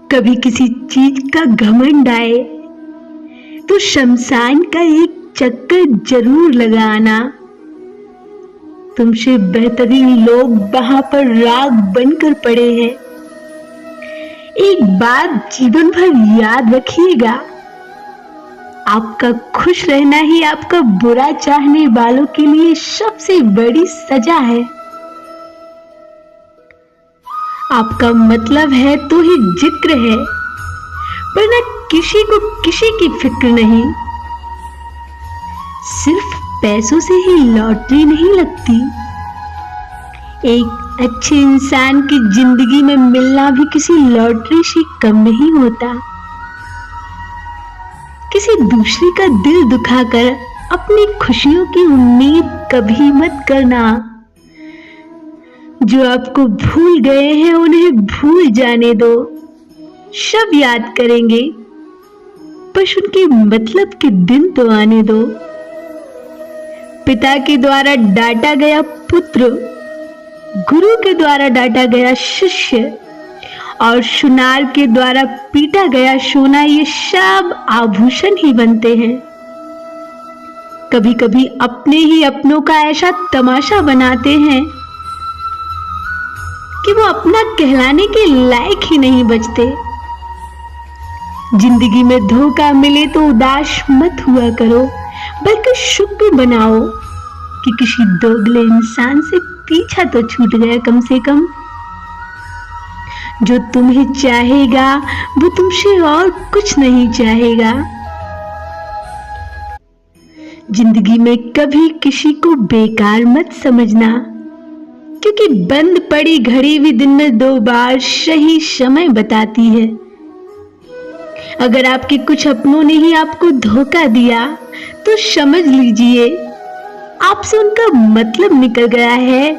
कभी किसी चीज का घमंड आए तो शमशान का एक चक्कर जरूर लगाना। तुमसे बेहतरीन लोग वहां पर राग बनकर पड़े हैं। एक बात जीवन भर याद रखिएगा, आपका खुश रहना ही आपका बुरा चाहने वालों के लिए सबसे बड़ी सजा है। आपका मतलब है तो ही जिक्र है, वरना किसी को किसी की फिक्र नहीं। सिर्फ पैसों से ही लॉटरी नहीं लगती। एक अच्छे इंसान की जिंदगी में मिलना भी किसी लॉटरी से कम नहीं होता। किसी दूसरे का दिल दुखाकर अपनी खुशियों की उम्मीद कभी मत करना। जो आपको भूल गए हैं उन्हें भूल जाने दो। सब याद करेंगे, बस उनके मतलब के दिन तो आने दो। पिता के द्वारा डांटा गया पुत्र, गुरु के द्वारा डांटा गया शिष्य और सुनार के द्वारा पीटा गया सोना, ये सब आभूषण ही बनते हैं। कभी कभी अपने ही अपनों का ऐसा तमाशा बनाते हैं कि वो अपना कहलाने के लायक ही नहीं बचते। जिंदगी में धोखा मिले तो उदास मत हुआ करो, बल्कि शुक्र बनाओ कि किसी दोगले इंसान से पीछा तो छूट गया कम से कम। जो तुम्हें चाहेगा वो तुमसे और कुछ नहीं चाहेगा। जिंदगी में कभी किसी को बेकार मत समझना, क्योंकि बंद पड़ी घड़ी भी दिन में 2 बार सही समय बताती है। अगर आपके कुछ अपनों ने ही आपको धोखा दिया तो समझ लीजिए आपसे उनका मतलब निकल गया है।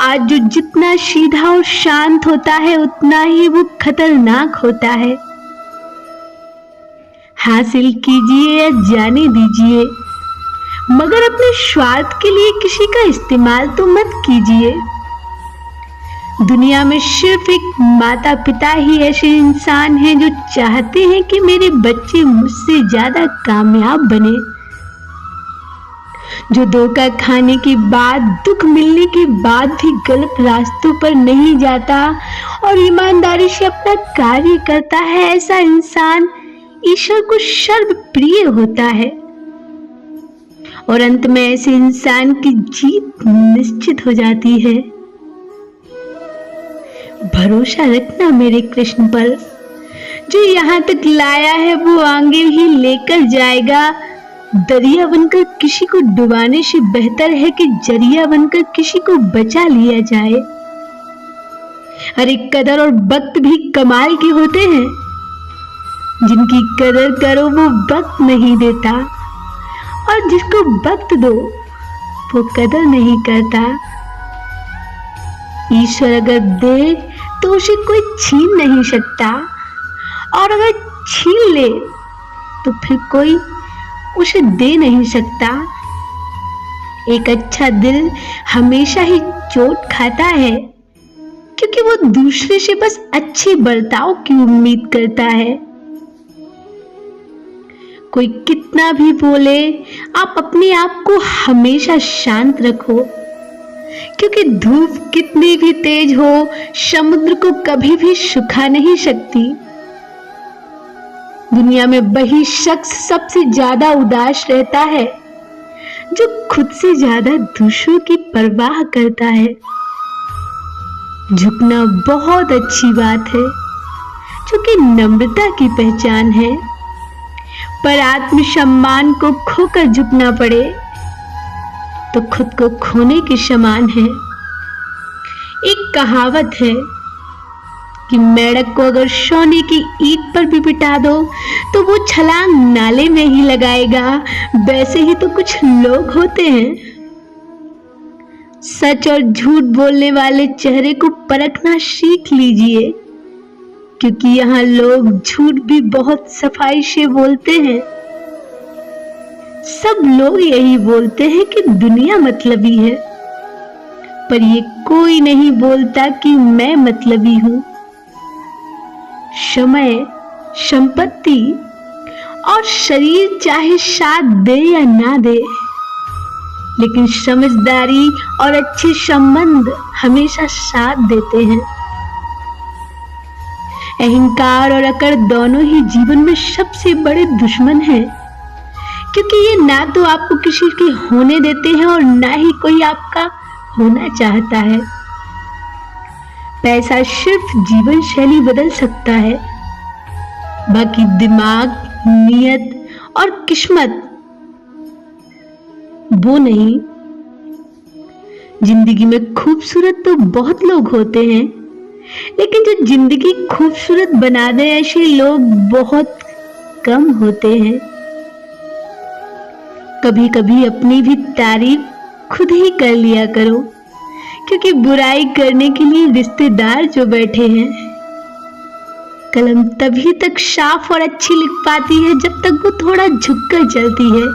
आज जो जितना सीधा और शांत होता है उतना ही वो खतरनाक होता है। हासिल कीजिए या जाने दीजिए, मगर अपने स्वार्थ के लिए किसी का इस्तेमाल तो मत कीजिए। दुनिया में सिर्फ एक माता पिता ही ऐसे इंसान हैं जो चाहते हैं कि मेरे बच्चे मुझसे ज्यादा कामयाब बने। जो धोखा खाने के बाद, दुख मिलने के बाद भी गलत रास्तों पर नहीं जाता और ईमानदारी से अपना कार्य करता है, ऐसा इंसान ईश्वर को सर्वप्रिय होता है। और अंत में ऐसे इंसान की जीत निश्चित हो जाती है। भरोसा रखना मेरे कृष्ण पर, जो यहाँ तक लाया है वो आगे ही लेकर जाएगा। दरिया बनकर किसी को डुबाने से बेहतर है कि जरिया बनकर किसी को बचा लिया जाए। अरे कदर और वक्त भी कमाल के होते हैं। जिनकी कदर करो वो वक्त नहीं देता, और जिसको वक्त दो वो कदर नहीं करता। ईश्वर अगर दे तो उसे कोई छीन नहीं सकता, और अगर छीन ले तो फिर कोई उसे दे नहीं सकता। एक अच्छा दिल हमेशा ही चोट खाता है, क्योंकि वो दूसरे से बस अच्छे बर्ताव की उम्मीद करता है। कोई कितना भी बोले, आप अपने आप को हमेशा शांत रखो, क्योंकि धूप कितनी भी तेज हो समुद्र को कभी भी सुखा नहीं सकती। दुनिया में वही शख्स सबसे ज्यादा उदास रहता है जो खुद से ज्यादा दूसरों की परवाह करता है। झुकना बहुत अच्छी बात है, जो कि नम्रता की पहचान है, पर आत्मसम्मान को खोकर झुकना पड़े तो खुद को खोने के समान है। एक कहावत है कि मेंढक को अगर सोने की ईंट पर भी बिठा दो तो वो छलांग नाले में ही लगाएगा। वैसे ही तो कुछ लोग होते हैं। सच और झूठ बोलने वाले चेहरे को परखना सीख लीजिए, क्योंकि यहाँ लोग झूठ भी बहुत सफाई से बोलते हैं। सब लोग यही बोलते हैं कि दुनिया मतलबी है, पर ये कोई नहीं बोलता कि मैं मतलबी हूं। समय, संपत्ति और शरीर चाहे साथ दे या ना दे, लेकिन समझदारी और अच्छे संबंध हमेशा साथ देते हैं। अहंकार और अकड़ दोनों ही जीवन में सबसे बड़े दुश्मन हैं, क्योंकि ये ना तो आपको किसी के होने देते हैं और ना ही कोई आपका होना चाहता है। पैसा सिर्फ जीवन शैली बदल सकता है, बाकी दिमाग, नियत और किस्मत वो नहीं। जिंदगी में खूबसूरत तो बहुत लोग होते हैं, लेकिन जो जिंदगी खूबसूरत बना दे ऐसे लोग बहुत कम होते हैं। कभी कभी अपनी भी तारीफ खुद ही कर लिया करो, क्योंकि बुराई करने के लिए रिश्तेदार जो बैठे हैं। कलम तभी तक साफ और अच्छी लिख पाती है जब तक वो थोड़ा झुककर चलती है।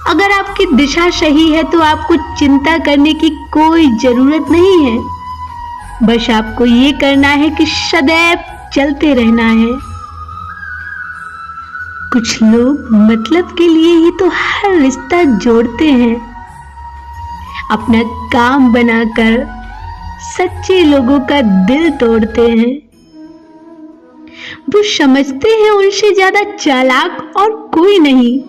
अगर आपकी दिशा सही है तो आपको चिंता करने की कोई जरूरत नहीं है। बस आपको ये करना है कि सदैव चलते रहना है। कुछ लोग मतलब के लिए ही तो हर रिश्ता जोड़ते हैं, अपना काम बनाकर सच्चे लोगों का दिल तोड़ते हैं। वो समझते हैं उनसे ज्यादा चालाक और कोई नहीं,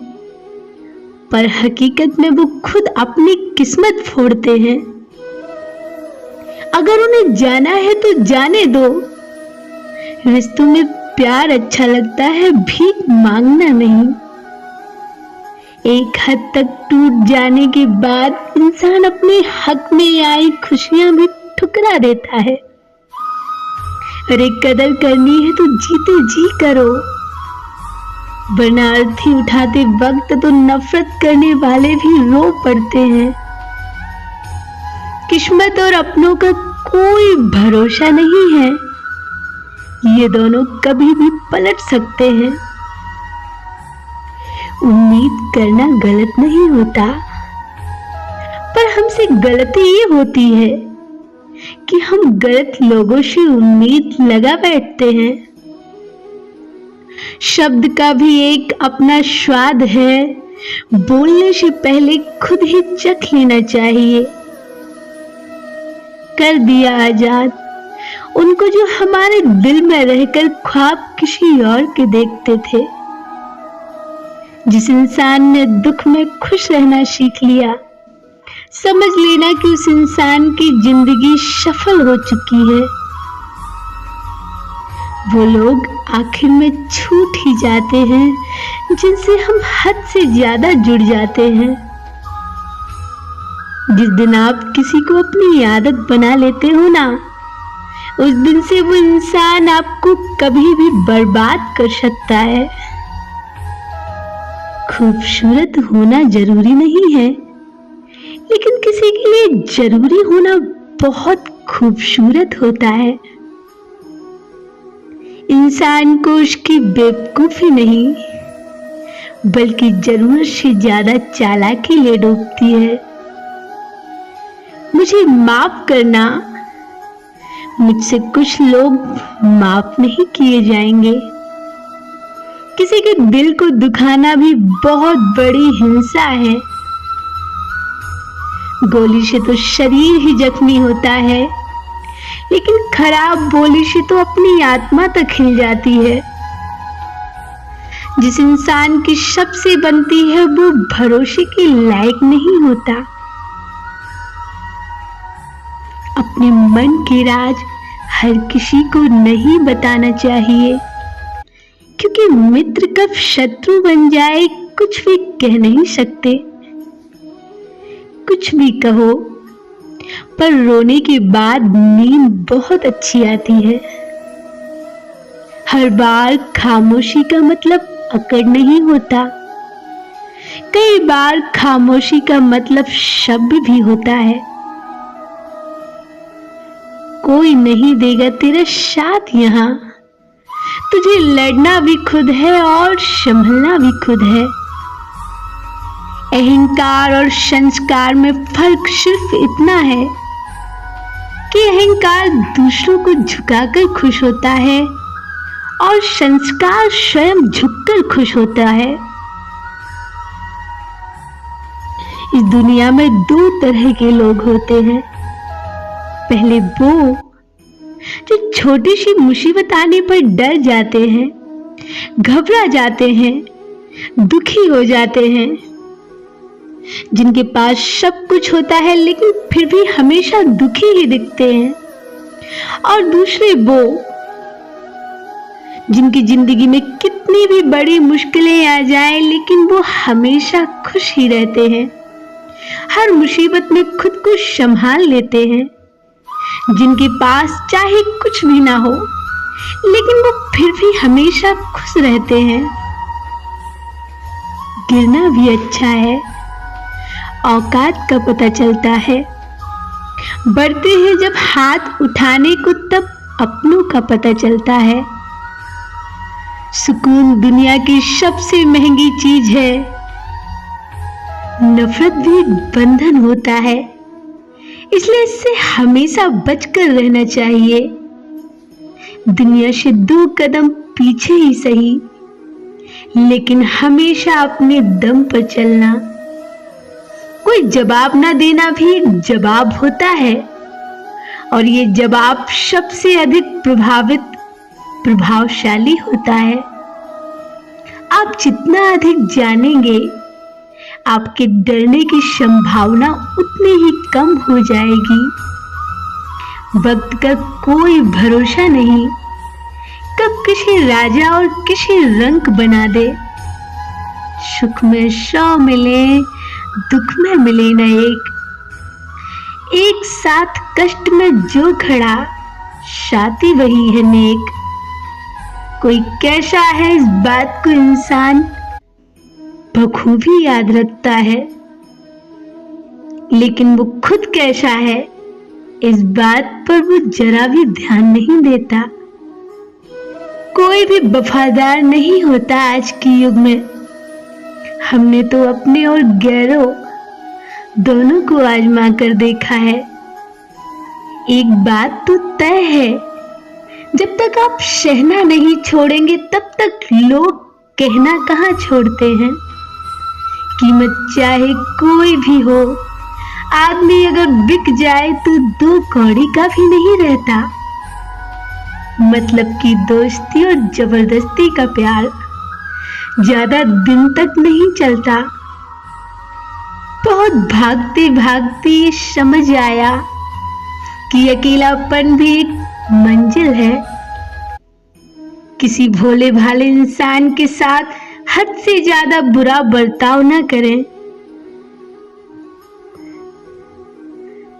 पर हकीकत में वो खुद अपनी किस्मत फोड़ते हैं। अगर उन्हें जाना है तो जाने दो। रिश्तों में प्यार अच्छा लगता है, भीख मांगना नहीं। एक हद तक टूट जाने के बाद इंसान अपने हक में आई खुशियां भी ठुकरा देता है। अरे कदर करनी है तो जीते जी करो, वरना अर्थी उठाते वक्त तो नफरत करने वाले भी रो पड़ते हैं। किस्मत और अपनों का कोई भरोसा नहीं है, ये दोनों कभी भी पलट सकते हैं। उम्मीद करना गलत नहीं होता, पर हमसे गलती ये होती है कि हम गलत लोगों से उम्मीद लगा बैठते हैं। शब्द का भी एक अपना स्वाद है, बोलने से पहले खुद ही चख लेना चाहिए। कर दिया आजाद उनको जो हमारे दिल में रहकर ख्वाब किसी और के देखते थे। जिस इंसान ने दुख में खुश रहना सीख लिया, समझ लेना कि उस इंसान की जिंदगी सफल हो चुकी है। वो लोग आखिर में छूट ही जाते हैं जिनसे हम हद से ज्यादा जुड़ जाते हैं। जिस दिन आप किसी को अपनी आदत बना लेते हो ना, उस दिन से वो इंसान आपको कभी भी बर्बाद कर सकता है। खूबसूरत होना जरूरी नहीं है, लेकिन किसी के लिए जरूरी होना बहुत खूबसूरत होता है। इंसान को उसकी बेवकूफी नहीं, बल्कि जरूरत से ज्यादा चालाकी ले डूबती है। मुझे माफ करना, मुझसे कुछ लोग माफ नहीं किए जाएंगे। किसी के दिल को दुखाना भी बहुत बड़ी हिंसा है। गोली से तो शरीर ही जख्मी होता है, लेकिन खराब बोली से तो अपनी आत्मा तक हिल जाती है। जिस इंसान की सबसे बनती है वो भरोसे के लायक नहीं होता। अपने मन के राज हर किसी को नहीं बताना चाहिए, क्योंकि मित्र कब शत्रु बन जाए कुछ भी कह नहीं सकते। कुछ भी कहो, पर रोने के बाद नींद बहुत अच्छी आती है। हर बार खामोशी का मतलब अकड़ नहीं होता। कई बार खामोशी का मतलब शब्द भी होता है। कोई नहीं देगा तेरा साथ यहाँ, तुझे लड़ना भी खुद है और संभलना भी खुद है। अहंकार और संस्कार में फर्क सिर्फ इतना है कि अहंकार दूसरों को झुकाकर खुश होता है और संस्कार स्वयं झुककर खुश होता है। इस दुनिया में दो तरह के लोग होते हैं। पहले वो जो छोटी सी मुसीबत आने पर डर जाते हैं, घबरा जाते हैं, दुखी हो जाते हैं, जिनके पास सब कुछ होता है लेकिन फिर भी हमेशा दुखी ही दिखते हैं। और दूसरे वो जिनकी जिंदगी में कितनी भी बड़ी मुश्किलें आ जाएं लेकिन वो हमेशा खुश ही रहते हैं, हर मुसीबत में खुद को संभाल लेते हैं, जिनके पास चाहे कुछ भी ना हो लेकिन वो फिर भी हमेशा खुश रहते हैं। गिरना भी अच्छा है, औकात का पता चलता है। बढ़ते हैं जब हाथ उठाने को तब अपनों का पता चलता है। सुकून दुनिया की सबसे महंगी चीज है। नफरत भी बंधन होता है, इसलिए इससे हमेशा बचकर रहना चाहिए। दुनिया से 2 कदम पीछे ही सही, लेकिन हमेशा अपने दम पर चलना। कोई जवाब ना देना भी एक जवाब होता है, और ये जवाब सबसे अधिक प्रभावशाली होता है। आप जितना अधिक जानेंगे, आपके डरने की संभावना उतनी ही कम हो जाएगी। वक्त का कोई भरोसा नहीं, कब किसी राजा और किसी रंक बना दे। सुख में 100 मिले, दुख में मिले न एक साथ कष्ट में जो खड़ा, साथी वही है नेक। कोई कैसा है इस बात को इंसान बखूबी याद रखता है, लेकिन वो खुद कैसा है इस बात पर वो जरा भी ध्यान नहीं देता। कोई भी वफादार नहीं होता आज के युग में। हमने तो अपने और गैरों दोनों को आजमा कर देखा है। एक बात तो तय है, जब तक आप सहना नहीं छोड़ेंगे तब तक लोग कहना कहाँ छोड़ते हैं। कीमत चाहे कोई भी हो, आदमी अगर बिक जाए तो 2 कौड़ी का भी नहीं रहता। मतलब की दोस्ती और जबरदस्ती का प्यार ज्यादा दिन तक नहीं चलता। बहुत भागते भागते समझ आया कि अकेलापन भी एक मंजिल है। किसी भोले भाले इंसान के साथ हद से ज्यादा बुरा बर्ताव न करें,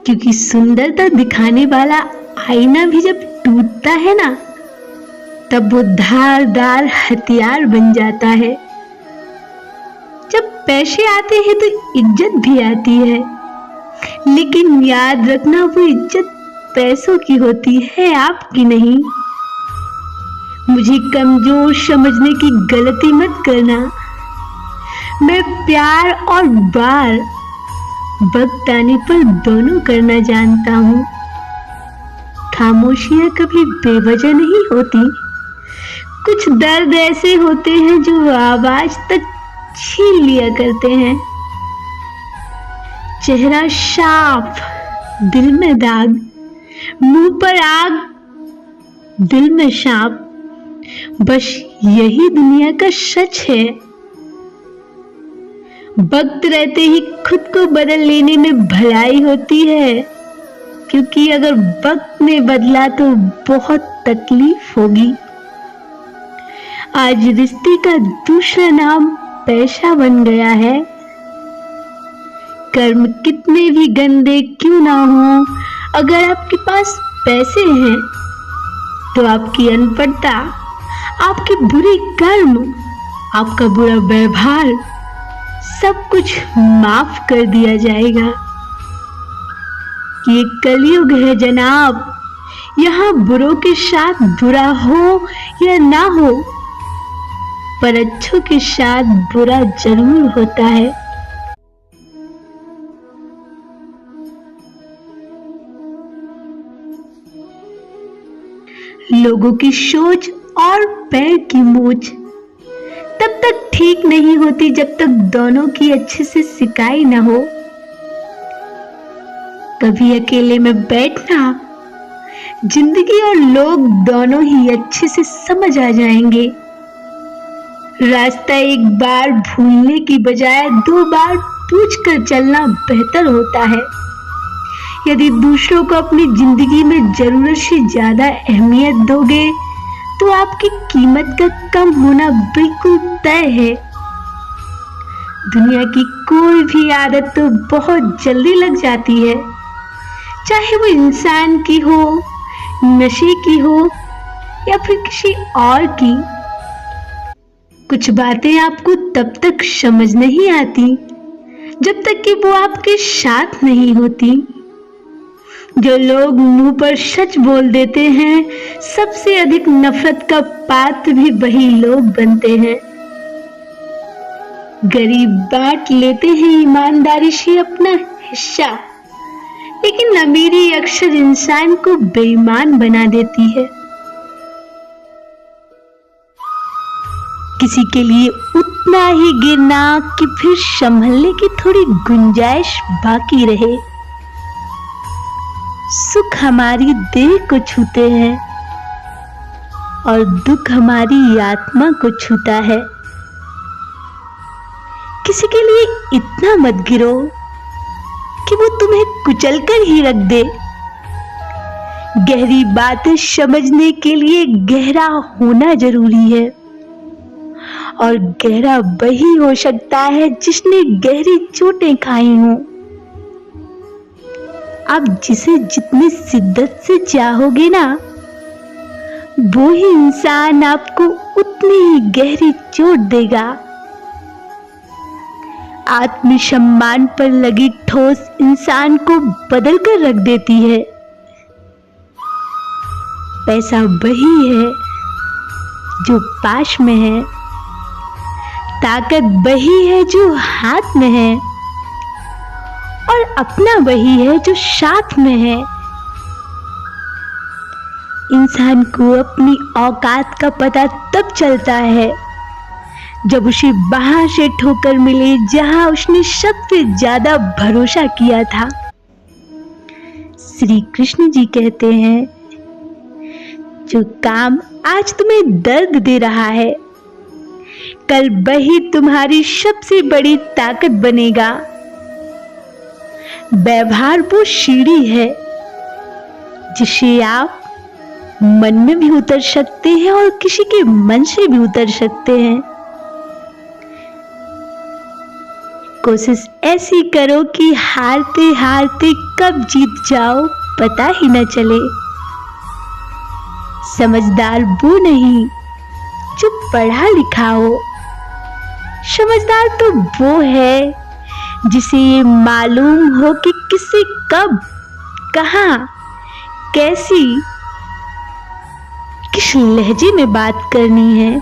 क्योंकि सुंदरता दिखाने वाला आईना भी जब टूटता है ना, तब वो धारदार हथियार बन जाता है। जब पैसे आते हैं तो इज्जत भी आती है, लेकिन याद रखना वो इज्जत पैसों की होती है, आपकी नहीं। मुझे कमजोर समझने की गलती मत करना। मैं प्यार और बार वक्त आने पर दोनों करना जानता हूँ। खामोशियां कभी बेवजह नहीं होती। कुछ दर्द ऐसे होते हैं जो आवाज तक छीन लिया करते हैं। चेहरा साफ, दिल में दाग, मुंह पर आग, दिल में सांप। बस यही दुनिया का सच है। वक्त रहते ही खुद को बदल लेने में भलाई होती है, क्योंकि अगर वक्त ने बदला तो बहुत तकलीफ होगी। आज रिश्ते का दूसरा नाम पैसा बन गया है। कर्म कितने भी गंदे क्यों ना हो, अगर आपके पास पैसे हैं तो आपकी अनपढ़ता, आपके बुरे कर्म, आपका बुरा व्यवहार सब कुछ माफ कर दिया जाएगा। ये कलयुग है जनाब, यहाँ बुरों के साथ बुरा हो या ना हो, पर अच्छों के साथ बुरा जरूर होता है। लोगों की सोच और पैर की मोच तब तक ठीक नहीं होती जब तक दोनों की अच्छे से सिकाई ना हो। कभी अकेले में बैठना, जिंदगी और लोग दोनों ही अच्छे से समझ आ जाएंगे। रास्ता एक बार भूलने की बजाय 2 बार पूछकर चलना बेहतर होता है। यदि दूसरों को अपनी जिंदगी में जरूरत से ज्यादा अहमियत दोगे तो आपकी कीमत का कम होना बिल्कुल तय है। दुनिया की कोई भी आदत तो बहुत जल्दी लग जाती है, चाहे वो इंसान की हो, नशे की हो या फिर किसी और की। कुछ बातें आपको तब तक समझ नहीं आती जब तक कि वो आपके साथ नहीं होती। जो लोग मुंह पर सच बोल देते हैं, सबसे अधिक नफरत का पात्र भी वही लोग बनते हैं। गरीब बांट लेते हैं ईमानदारी से अपना हिस्सा, लेकिन अमीरी अक्सर इंसान को बेईमान बना देती है। किसी के लिए उतना ही गिरना कि फिर संभलने की थोड़ी गुंजाइश बाकी रहे। सुख हमारी देह को छूते हैं और दुख हमारी आत्मा को छूता है। किसी के लिए इतना मत गिरो कि वो तुम्हें कुचल कर ही रख दे। गहरी बातें समझने के लिए गहरा होना जरूरी है, और गहरा वही हो सकता है जिसने गहरी चोटें खाई हों। आप जिसे जितनी शिद्दत से चाहोगे ना, वो ही इंसान आपको उतनी ही गहरी चोट देगा। आत्मसम्मान पर लगी ठोस इंसान को बदल कर रख देती है। पैसा वही है जो पास में है, ताकत वही है जो हाथ में है, और अपना वही है जो साथ में है। इंसान को अपनी औकात का पता तब चलता है जब उसे वहां से ठोकर मिले जहां उसने सबसे ज्यादा भरोसा किया था। श्री कृष्ण जी कहते हैं, जो काम आज तुम्हें दर्द दे रहा है, कल वही तुम्हारी सबसे बड़ी ताकत बनेगा। व्यवहार वो सीढ़ी है जिसे आप मन में भी उतर सकते हैं और किसी के मन से भी उतर सकते हैं। कोशिश ऐसी करो कि हारते हारते कब जीत जाओ पता ही न चले। समझदार वो नहीं जो पढ़ा लिखा हो, समझदार तो वो है जिसे ये मालूम हो कि किसे कब, कहां, कैसी, किस लहजे में बात करनी है।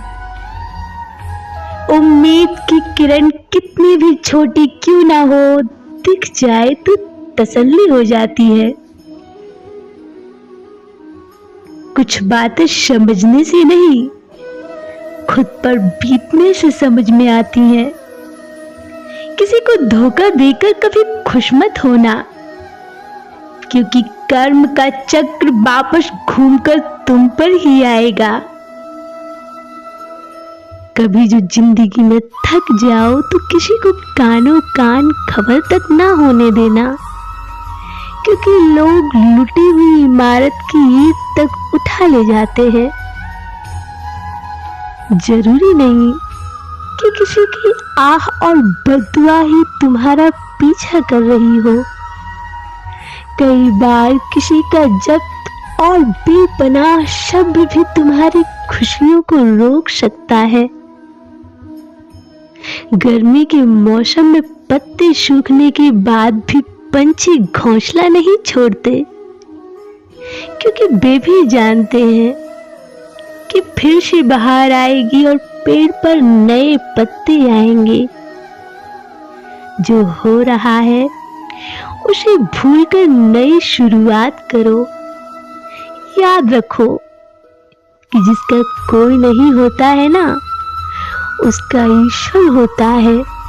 उम्मीद की किरण कितनी भी छोटी क्यों ना हो, दिख जाए तो तसल्ली हो जाती है। कुछ बातें समझने से नहीं, खुद पर बीतने से समझ में आती हैं। किसी को धोखा देकर कभी खुश मत होना, क्योंकि कर्म का चक्र वापस घूमकर तुम पर ही आएगा। कभी जो जिंदगी में थक जाओ तो किसी को कानों कान खबर तक ना होने देना, क्योंकि लोग लुटी हुई इमारत की ईंट तक उठा ले जाते हैं। जरूरी नहीं कि किसी की आह और बददुआ ही तुम्हारा पीछा कर रही हो। कई बार किसी का जब्त और बेपनाह शब्द भी तुम्हारी खुशियों को रोक सकता है। गर्मी के मौसम में पत्ते सूखने के बाद भी पंछी घोंसला नहीं छोड़ते, क्योंकि वे भी जानते हैं कि फिर से बहार आएगी और पेड़ पर नए पत्ते आएंगे। जो हो रहा है उसे भूलकर नई शुरुआत करो। याद रखो, कि जिसका कोई नहीं होता है ना, उसका ईश्वर होता है।